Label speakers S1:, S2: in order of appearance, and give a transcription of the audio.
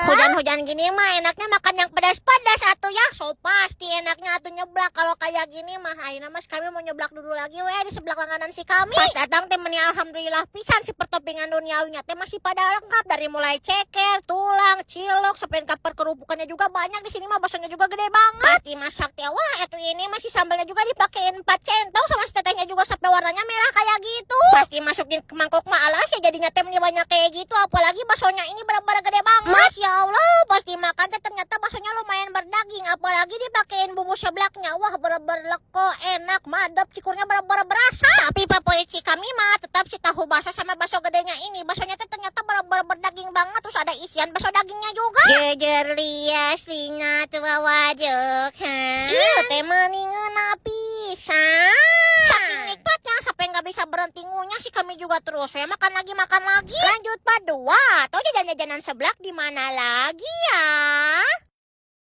S1: Hujan-hujan gini mah enaknya makan yang pedas-pedas atuh ya. So pasti enaknya atuh nyeblak kalau kayak gini mah. Ayeuna mas kami mau nyeblak dulu lagi we di sebelah langganan si kami. Pas datang teh meni alhamdulillah pisan si pertopingan duniawinya teh masih pada lengkap dari mulai ceker, tulang, cilok, sampai kaper kerupukannya juga banyak di sini mah baksonya juga gede banget. Pasti masak teh wah atuh ini masih sambalnya juga dipakein 4 centong sama tetehnya juga sampai warnanya merah kayak gitu. Pasti masukin ke mangkok mah alas ya jadinya teh banyak kayak gitu apalagi baksonya ini benar-benar gede banget. Masya Allah, pasti makan teh ternyata baksonya lumayan berdaging apalagi dipakein bumbu seblaknya. Wah, bener-bener leko, enak, madep, cikurnya bener-bener berasa. Tapi favorit si kami mah tetap si tahu bakso sama bakso gedenya ini. Baksonya teh ternyata bener-bener berdaging banget terus ada isian bakso dagingnya juga. Jejer lias lina tua wajok. Ieu teh mendingan pisan. Saking nikmatnya sampai nggak bisa berhenti ngunyah sih kami juga terus. Ya makan lagi. Lanjut Pak 2. Atau jajan-jajanan seblak di mana lagi ya?